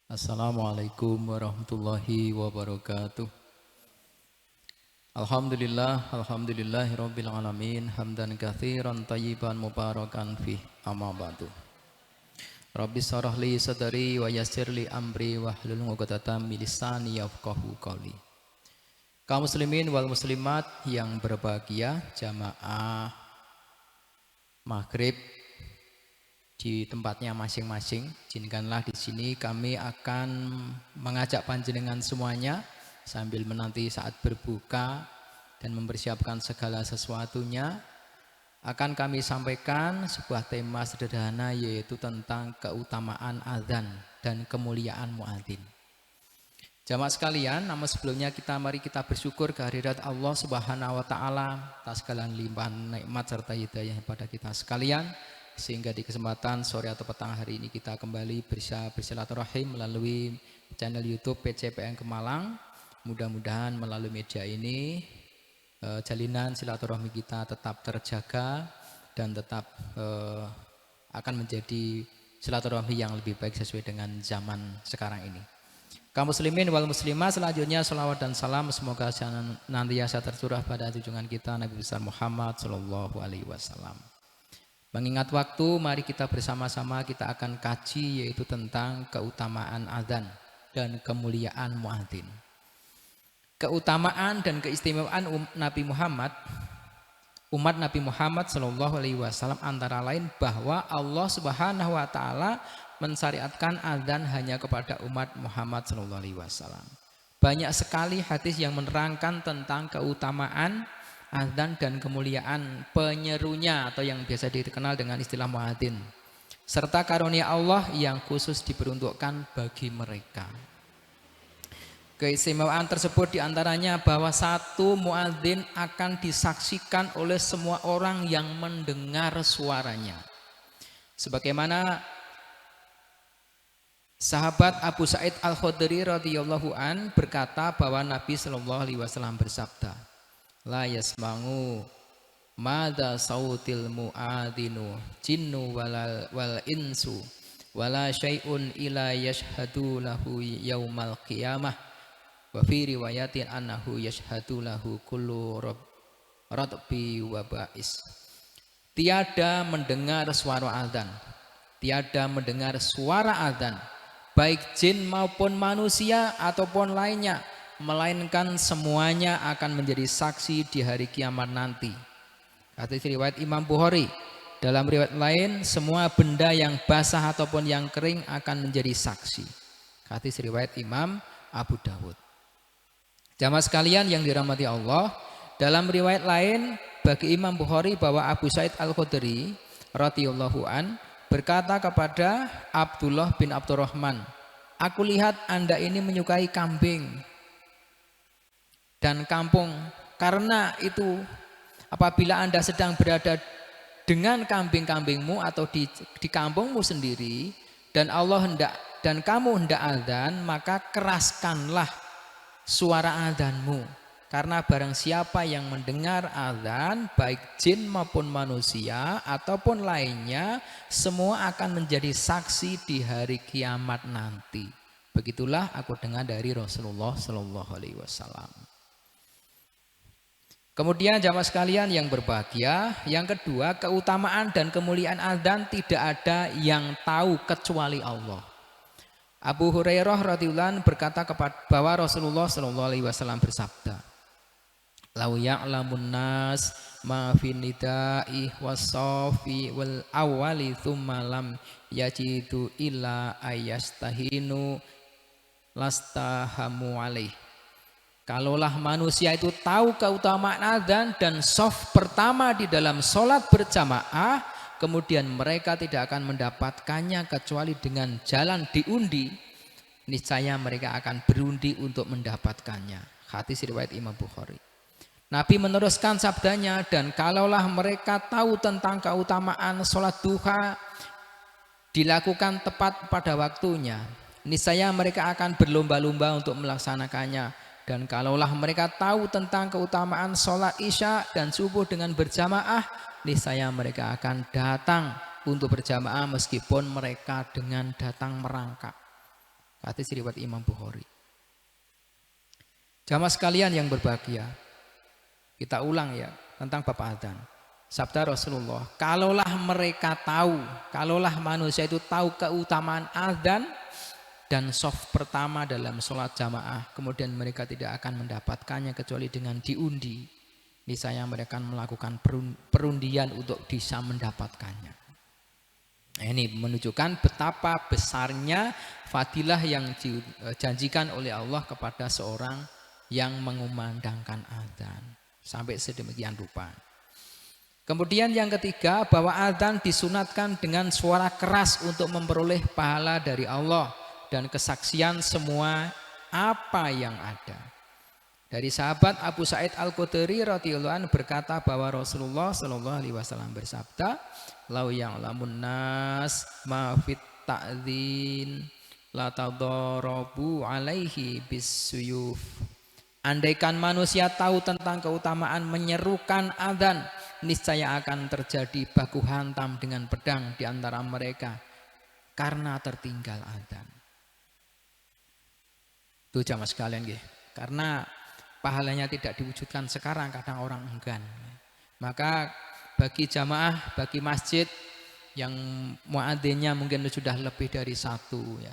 Assalamualaikum warahmatullahi wabarakatuh. Alhamdulillahirabbil alamin hamdan katsiran thayyiban mubarakan fih amma ba'du. Rabbi shrah li sadri wa yassir li amri wahlul 'uqdatam min lisani yafqahu qawli. Kaum muslimin wal muslimat yang berbahagia, jamaah maghrib di tempatnya masing-masing. Izinkanlah di sini kami akan mengajak panjenengan semuanya sambil menanti saat berbuka dan mempersiapkan segala sesuatunya. Akan kami sampaikan sebuah tema sederhana, yaitu tentang keutamaan azan dan kemuliaan muadzin. Jamaah sekalian, namun sebelumnya mari kita bersyukur kehadirat Allah Subhanahu wa taala atas segala limpahan nikmat serta hidayah kepada kita sekalian, sehingga di kesempatan sore atau petang hari ini kita kembali bisa bersilaturahim melalui channel YouTube PCPN Kemalang. Mudah-mudahan melalui media ini jalinan silaturahmi kita tetap terjaga dan tetap akan menjadi silaturahmi yang lebih baik sesuai dengan zaman sekarang ini. Kaum muslimin wal muslimah, selanjutnya salawat dan salam semoga senantiasa tercurah pada junjungan kita Nabi besar Muhammad sallallahu alaihi wasallam. Mengingat waktu, mari kita bersama-sama kita akan kaji, yaitu tentang keutamaan azan dan kemuliaan muadzin. Keutamaan dan keistimewaan Nabi Muhammad, umat Nabi Muhammad Shallallahu Alaihi Wasallam antara lain bahwa Allah Subhanahu Wa Taala mensyariatkan azan hanya kepada umat Muhammad Shallallahu Alaihi Wasallam. Banyak sekali hadis yang menerangkan tentang keutamaan azan dan kemuliaan penyerunya atau yang biasa dikenal dengan istilah muadzin, serta karunia Allah yang khusus diperuntukkan bagi mereka. Keistimewaan tersebut diantaranya bahwa satu muadzin akan disaksikan oleh semua orang yang mendengar suaranya. Sebagaimana sahabat Abu Sa'id Al-Khudri radhiyallahu an berkata bahwa Nabi Shallallahu Alaihi Wasallam bersabda, la yasma'u madza sautil muadzinu jinnu wal insu wala syai'un ila yashhadu lahu yaumal qiyamah wa fi riwayatin annahu yashhadu lahu kullu radbi wa ba'is. Tiada mendengar suara azan, tiada mendengar suara azan, baik jin maupun manusia ataupun lainnya, melainkan semuanya akan menjadi saksi di hari kiamat nanti. Hadis riwayat Imam Bukhari. Dalam riwayat lain, semua benda yang basah ataupun yang kering akan menjadi saksi. Hadis riwayat Imam Abu Dawud. Jamaah sekalian yang dirahmati Allah, dalam riwayat lain bagi Imam Bukhari bahwa Abu Sa'id Al-Khudri radhiyallahu an berkata kepada Abdullah bin Abdurrahman, aku lihat Anda ini menyukai kambing dan kampung. Karena itu apabila Anda sedang berada dengan kambing-kambingmu atau di kampungmu sendiri dan kamu hendak azan, maka keraskanlah suara azanmu. Karena barang siapa yang mendengar azan, baik jin maupun manusia ataupun lainnya, semua akan menjadi saksi di hari kiamat nanti. Begitulah aku dengar dari Rasulullah Shallallahu Alaihi Wasallam. Kemudian jamaah sekalian yang berbahagia, yang kedua, keutamaan dan kemuliaan azan tidak ada yang tahu kecuali Allah. Abu Hurairah radhiyallahu anhu berkata bahwa Rasulullah sallallahu alaihi wasallam bersabda, "Lau ya'lamun nas ma fi nida'i was-safi wal awwali tsumma lam yajidu illa ayastahinu lastahamu alaih." Kalaulah manusia itu tahu keutamaan azan dan shaf pertama di dalam sholat berjamaah, kemudian mereka tidak akan mendapatkannya kecuali dengan jalan diundi, niscaya mereka akan berundi untuk mendapatkannya. Hadis riwayat Imam Bukhari. Nabi meneruskan sabdanya, dan kalaulah mereka tahu tentang keutamaan sholat duha dilakukan tepat pada waktunya, niscaya mereka akan berlomba-lomba untuk melaksanakannya. Dan kalaulah mereka tahu tentang keutamaan sholat isya dan subuh dengan berjamaah, niscaya mereka akan datang untuk berjamaah meskipun mereka dengan datang merangkak. Hadis riwayat Imam Bukhari. Jamaah sekalian yang berbahagia, kita ulang ya tentang bab adzan. Sabda Rasulullah, kalaulah mereka tahu, kalaulah manusia itu tahu keutamaan adzan dan shaf pertama dalam sholat jamaah, kemudian mereka tidak akan mendapatkannya kecuali dengan diundi. Niscaya mereka melakukan perundian untuk bisa mendapatkannya. Ini menunjukkan betapa besarnya fadilah yang dijanjikan oleh Allah kepada seorang yang mengumandangkan adzan sampai sedemikian rupa. Kemudian yang ketiga, bahwa adzan disunatkan dengan suara keras untuk memperoleh pahala dari Allah dan kesaksian semua apa yang ada. Dari sahabat Abu Sa'id Al-Khudri radhiyallahu anhu berkata bahwa Rasulullah sallallahu alaihi wasallam bersabda, "Lau ya'lamun nas ma fit ta'dzin la tadarabu alaihi bisuyuf." Andaikan manusia tahu tentang keutamaan menyerukan adzan, niscaya akan terjadi baku hantam dengan pedang di antara mereka karena tertinggal adzan. Itu jamaah sekalian nggih. Karena pahalanya tidak diwujudkan sekarang, kadang orang enggan. Maka bagi jamaah, bagi masjid yang muadzinnya mungkin sudah lebih dari satu ya,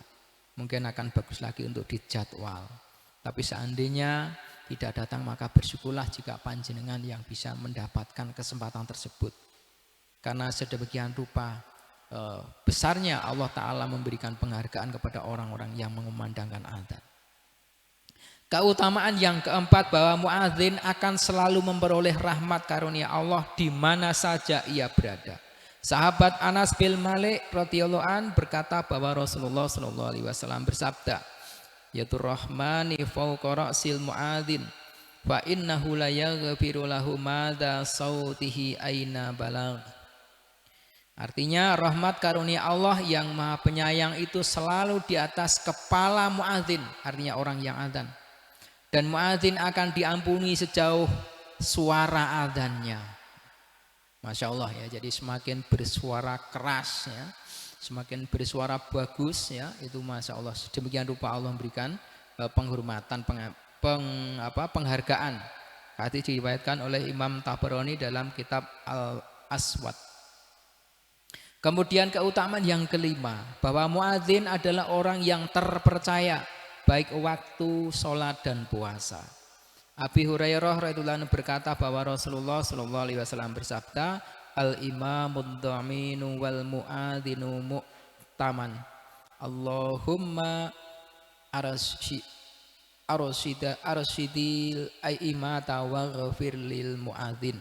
mungkin akan bagus lagi untuk dijadwal. Tapi seandainya tidak datang, maka bersyukurlah jika panjenengan yang bisa mendapatkan kesempatan tersebut. Karena sedemikian rupa besarnya Allah Ta'ala memberikan penghargaan kepada orang-orang yang mengumandangkan adzan. Keutamaan yang keempat, bahwa muadzin akan selalu memperoleh rahmat karunia Allah di mana saja ia berada. Sahabat Anas bin Malik radhiyallahu an berkata bahwa Rasulullah sallallahu alaihi wasallam bersabda, "Yatur rahmani fawqa ra'sil muadzin fa innahu la yaghfiru lahu madza sautihi aina balagh." Artinya rahmat karunia Allah yang Maha Penyayang itu selalu di atas kepala muadzin, artinya orang yang adzan. Dan muadzin akan diampuni sejauh suara adzannya. Masya Allah ya, jadi semakin bersuara keras ya, semakin bersuara bagus ya, itu Masya Allah. Demikian rupa Allah memberikan penghormatan, penghargaan. Hadis diriwayatkan oleh Imam Tabarani dalam kitab Al-Aswad. Kemudian keutamaan yang kelima, bahwa muadzin adalah orang yang terpercaya baik waktu sholat dan puasa. Abi Hurairah radhiyallahu anhu berkata bahwa Rasulullah sallallahu alaihi wasallam bersabda, "Al-imamud dhaminu wal muadzinu mu'taman. Allahumma arsyidil aimata wa ghafir lil muadzin."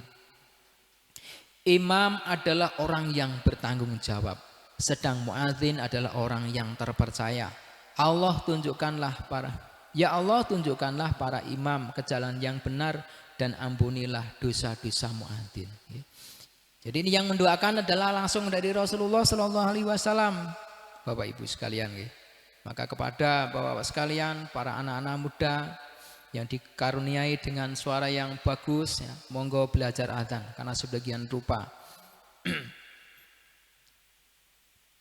Imam adalah orang yang bertanggung jawab, sedang muadzin adalah orang yang terpercaya. Allah tunjukkanlah para imam ke jalan yang benar dan ampunilah dosa-dosa muadzin. Jadi ini yang mendoakan adalah langsung dari Rasulullah sallallahu alaihi wasallam. Bapak Ibu sekalian, maka kepada Bapak sekalian, para anak-anak muda yang dikaruniai dengan suara yang bagus ya, monggo belajar adzan karena sebagian rupa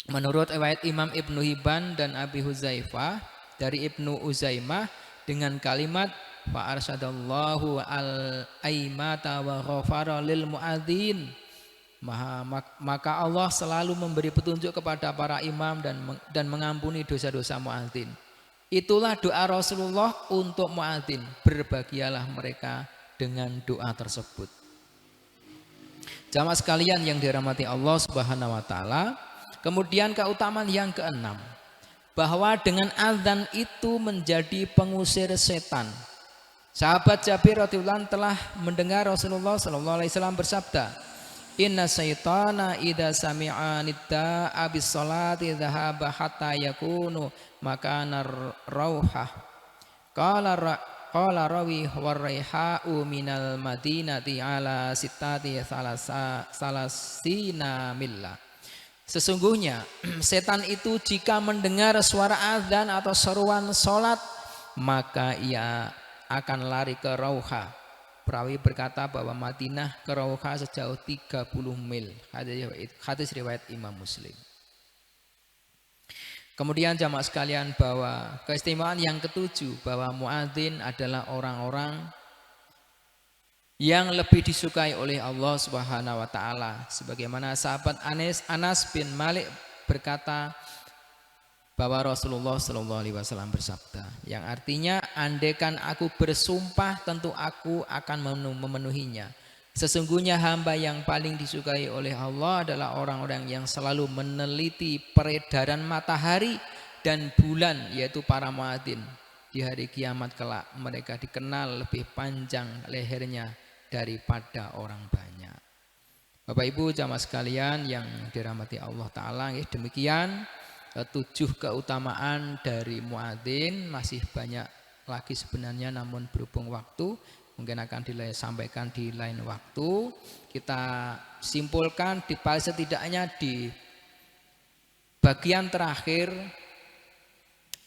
menurut riwayat Imam Ibnu Hibban dan Abi Huzaifah dari Ibnu Uzaimah dengan kalimat fa arsyadallahu al-aimata wa ghafara lil muadzin, maka Allah selalu memberi petunjuk kepada para imam dan mengampuni dosa-dosa muadzin. Itulah doa Rasulullah untuk muadzin, berbahagialah mereka dengan doa tersebut. Jamaah sekalian yang dirahmati Allah Subhanahu wa taala. Kemudian keutamaan yang keenam, bahwa dengan adzan itu menjadi pengusir setan. Sahabat Jabir radhiyallahu anhu telah mendengar Rasulullah sallallahu alaihi wasallam bersabda, "Inna syaitana idza sami'a nidda'a bis salati dhahaba hatta yakunu makanar rauhah." Qala rawi warraiha'u minal madinati ala sittati salasina millah. Sesungguhnya setan itu jika mendengar suara azan atau seruan sholat, maka ia akan lari ke Rauha. Perawi berkata bahwa Madinah ke Rauha sejauh 30 mil. Hadis riwayat Imam Muslim. Kemudian jamaah sekalian, bahwa keistimewaan yang ketujuh, bahwa muadzin adalah orang-orang yang lebih disukai oleh Allah Subhanahu wa taala. Sebagaimana sahabat Anas bin Malik berkata bahwa Rasulullah Shallallahu alaihi wasallam bersabda, yang artinya, andaikan aku bersumpah tentu aku akan memenuhinya. Sesungguhnya hamba yang paling disukai oleh Allah adalah orang-orang yang selalu meneliti peredaran matahari dan bulan, yaitu para muadzin. Di hari kiamat kelak mereka dikenal lebih panjang lehernya daripada orang banyak. Bapak Ibu jamaah sekalian yang dirahmati Allah Ta'ala, demikian 7 keutamaan dari muadzin. Masih banyak lagi sebenarnya, namun berhubung waktu mungkin akan disampaikan di lain waktu. Kita simpulkan setidaknya di bagian terakhir,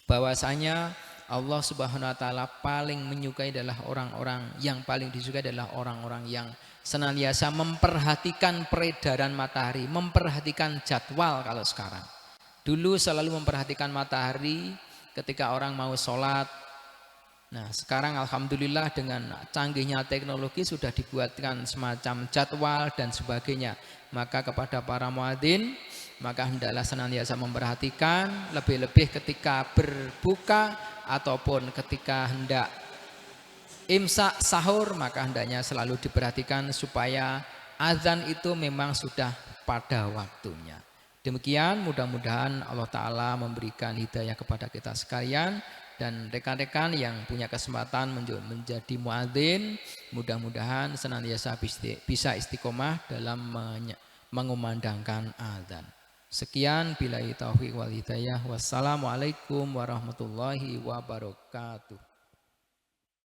bahwasanya Allah Subhanahu wa taala paling menyukai adalah orang-orang yang paling disukai adalah orang-orang yang senantiasa memperhatikan peredaran matahari, memperhatikan jadwal. Kalau sekarang, dulu selalu memperhatikan matahari ketika orang mau sholat. Nah sekarang alhamdulillah dengan canggihnya teknologi sudah dibuatkan semacam jadwal dan sebagainya. Maka kepada para muadzin, maka hendaklah senantiasa memperhatikan, lebih-lebih ketika berbuka ataupun ketika hendak imsak sahur, maka hendaknya selalu diperhatikan supaya azan itu memang sudah pada waktunya. Demikian, mudah-mudahan Allah Ta'ala memberikan hidayah kepada kita sekalian, dan rekan-rekan yang punya kesempatan menjadi muadzin, mudah-mudahan senantiasa bisa istiqomah dalam mengumandangkan azan. Sekian, billahi taufiq wal hidayah. Wassalamualaikum warahmatullahi wabarakatuh.